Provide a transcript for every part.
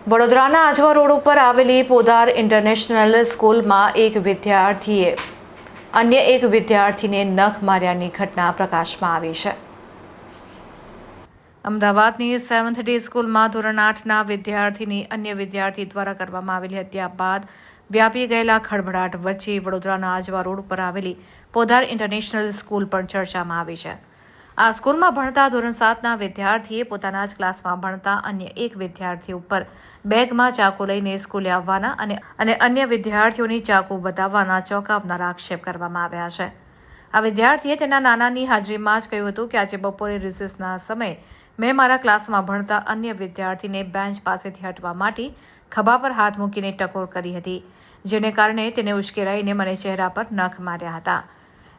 વડોદરાના આજવા રોડ ઉપર આવેલી પોદાર ઇન્ટરનેશનલ સ્કૂલમાં એક વિદ્યાર્થીએ અન્ય એક વિદ્યાર્થીને નખ માર્યાની ઘટના પ્રકાશમાં આવી છે। અમદાવાદની 7th ડે સ્કૂલમાં ધોરણ 8ના વિદ્યાર્થીની અન્ય વિદ્યાર્થી દ્વારા કરવામાં આવેલી હત્યા બાદ વ્યાપી ગયેલા ખળભળાટ વચ્ચે વડોદરાના આજવા રોડ ઉપર આવેલી પોદાર ઇન્ટરનેશનલ સ્કૂલ પણ ચર્ચામાં આવી છે। આ સ્કૂલમાં ભણતા ધોરણ 7ના વિદ્યાર્થીએ પોતાના જ ક્લાસમાં ભણતા અન્ય એક વિદ્યાર્થી ઉપર બેગમાં ચાકુ લઈને સ્કૂલે આવવાના અને અન્ય વિદ્યાર્થીઓની ચાકુ બતાવવાના ચોંકાવનારા આક્ષેપ કરવામાં આવ્યા છે। આ વિદ્યાર્થીએ તેના નાનાની હાજરીમાં જ કહ્યું હતું કે આજે બપોરે રિસેસના સમયે મેં મારા ક્લાસમાં ભણતા અન્ય વિદ્યાર્થીને બેન્ચ પાસેથી હટવા માટે ખભા પર હાથ મૂકીને ટકોર કરી હતી, જેને કારણે તેને ઉશ્કેરાઈને મને ચહેરા પર નખ માર્યા હતા।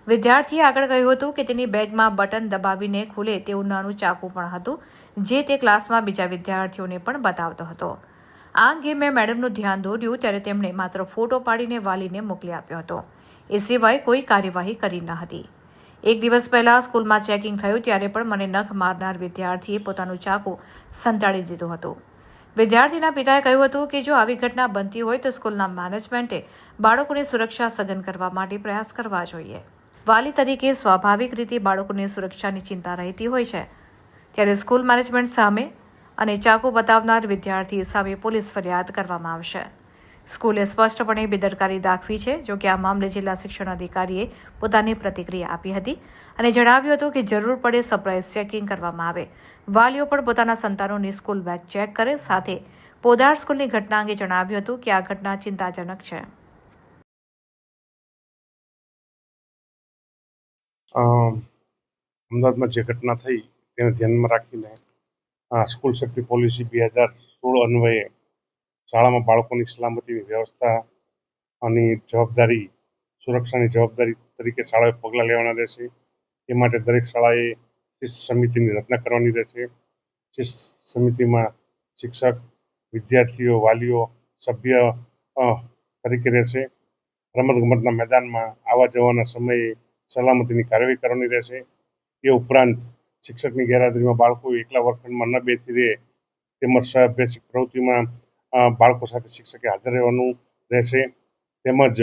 વિદ્યાર્થીએ આગળ કહ્યું હતું કે તેની બેગમાં બટન દબાવીને ખુલે તેવું નાનું ચાકુ પણ હતું, જે તે ક્લાસમાં બીજા વિદ્યાર્થીઓને પણ બતાવતો હતો। આ અંગે મેં મેડમનું ધ્યાન દોર્યું ત્યારે તેમણે માત્ર ફોટો પાડીને વાલીને મોકલી આપ્યો હતો, એ સિવાય કોઈ કાર્યવાહી કરી ન હતી। એક દિવસ પહેલા સ્કૂલમાં ચેકિંગ થયું ત્યારે પણ મને નખ મારનાર વિદ્યાર્થીએ પોતાનું ચાકુ સંતાડી દીધું હતું। વિદ્યાર્થીના પિતાએ કહ્યું હતું કે જો આવી ઘટના બનતી હોય તો સ્કૂલના મેનેજમેન્ટે બાળકોની સુરક્ષા સઘન કરવા માટે પ્રયાસ કરવા જોઈએ। વાલી તરીકે સ્વાભાવિક રીતે બાળકોની સુરક્ષાની ચિંતા રહેતી હોય છે, ત્યારે સ્કૂલ મેનેજમેન્ટ સામે અને ચાકુ બતાવનાર વિદ્યાર્થી સામે પોલીસ ફરિયાદ કરવામાં આવશે। સ્કૂલે સ્પષ્ટપણે બેદરકારી દાખવી છે। જો કે આ મામલે જિલ્લા શિક્ષણ અધિકારીએ પોતાની પ્રતિક્રિયા આપી હતી અને જણાવ્યું હતું કે જરૂર પડે સરપ્રાઇઝ ચેકિંગ કરવામાં આવે। વાલીઓ પણ પોતાના સંતાનોની સ્કૂલ બેગ ચેક કરે। સાથે પોદાર સ્કૂલની ઘટના અંગે જણાવ્યું હતું કે આ ઘટના ચિંતાજનક છે। અમદાવાદમાં જે ઘટના થઈ તેને ધ્યાનમાં રાખીને સ્કૂલ સેફ્ટી પોલિસી 2016 અન્વયે શાળામાં બાળકોની સલામતીની વ્યવસ્થા અને જવાબદારી સુરક્ષાની જવાબદારી તરીકે શાળાએ પગલાં લેવાના રહેશે। એ માટે દરેક શાળાએ શિસ્ત સમિતિની રચના કરવાની રહેશે। શિસ્ત સમિતિમાં શિક્ષક, વિદ્યાર્થીઓ, વાલીઓ સભ્ય તરીકે રહેશે। રમતગમતના મેદાનમાં આવવા જવાના સમયે સલામતીની કાર્યવાહી કરવાની રહેશે। એ ઉપરાંત શિક્ષકની ગેરહાજરીમાં બાળકો એકલા વર્ગખંડમાં ન બેસી રહે તેમજ સહઅભ્યાસિક પ્રવૃત્તિમાં બાળકો સાથે શિક્ષકે હાજર રહેવાનું રહેશે। તેમજ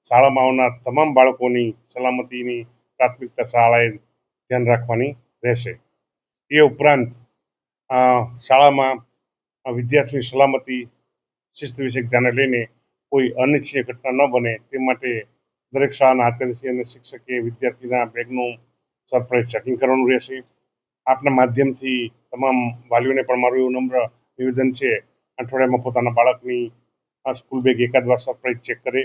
શાળામાં આવનાર તમામ બાળકોની સલામતીની પ્રાથમિકતા શાળાએ ધ્યાન રાખવાની રહેશે। એ ઉપરાંત શાળામાં વિદ્યાર્થીની સલામતી શિસ્ત વિશે ધ્યાને લઈને કોઈ અનિચ્છનીય ઘટના ન બને તે માટે દરેક શાળાના આચાર્ય અને શિક્ષકે વિદ્યાર્થીના બેગનું સરપ્રાઇઝ ચેકિંગ કરવાનું રહેશે। આપના માધ્યમથી તમામ વાલીઓને પણ મારું એવું નમ્ર નિવેદન છે, અઠવાડિયામાં પોતાના બાળકની સ્કૂલ બેગ એકાદ વાર સરપ્રાઇઝ ચેક કરે,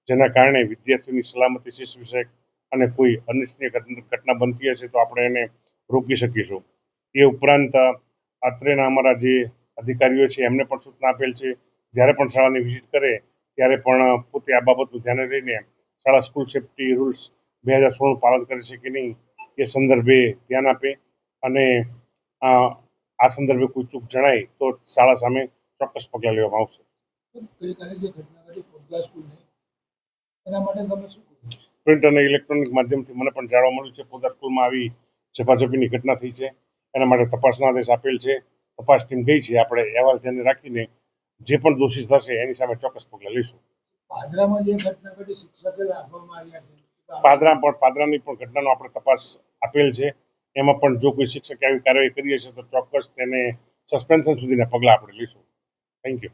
જેના કારણે વિદ્યાર્થીઓની સલામતી શિસ્ત વિષયક અને કોઈ અનિચ્છનીય ઘટના બનતી હશે તો આપણે એને રોકી શકીશું। એ ઉપરાંત અત્રેના અમારા જે અધિકારીઓ છે એમને પણ સૂચના આપેલ છે, જ્યારે પણ શાળાની વિઝિટ કરે ત્યારે પણ પોતે આ બાબતનું ધ્યાને લઈને શાળા સ્કૂલ સેફ્ટી રૂલ્સ 2016નું પાલન કરે છે કે નહીં એ સંદર્ભે ધ્યાન આપે અને આ સંદર્ભે કોઈ ચૂક જણાય તો શાળા સામે ચોક્કસ પગલાં લેવામાં આવશે। પ્રિન્ટ અને ઇલેક્ટ્રોનિક માધ્યમથી મને પણ જાણવા મળ્યું છે પોદાર સ્કૂલમાં આવી ઝપાઝપીની ઘટના થઈ છે। એના માટે તપાસના આદેશ આપેલ છે। તપાસ ટીમ ગઈ છે। આપણે અહેવાલ ધ્યાને રાખીને જે પણ દોષિત થશે એની સામે ચોક્કસ પગલાં લઈશું। પાદરાની પણ ઘટનાનો આપણે તપાસ આપેલ છે। એમાં પણ જો કોઈ શિક્ષકે આવી કાર્યવાહી કરી હશે તો ચોક્કસ તેને સસ્પેન્શન સુધીના પગલાં આપણે લઈશું। Thank you.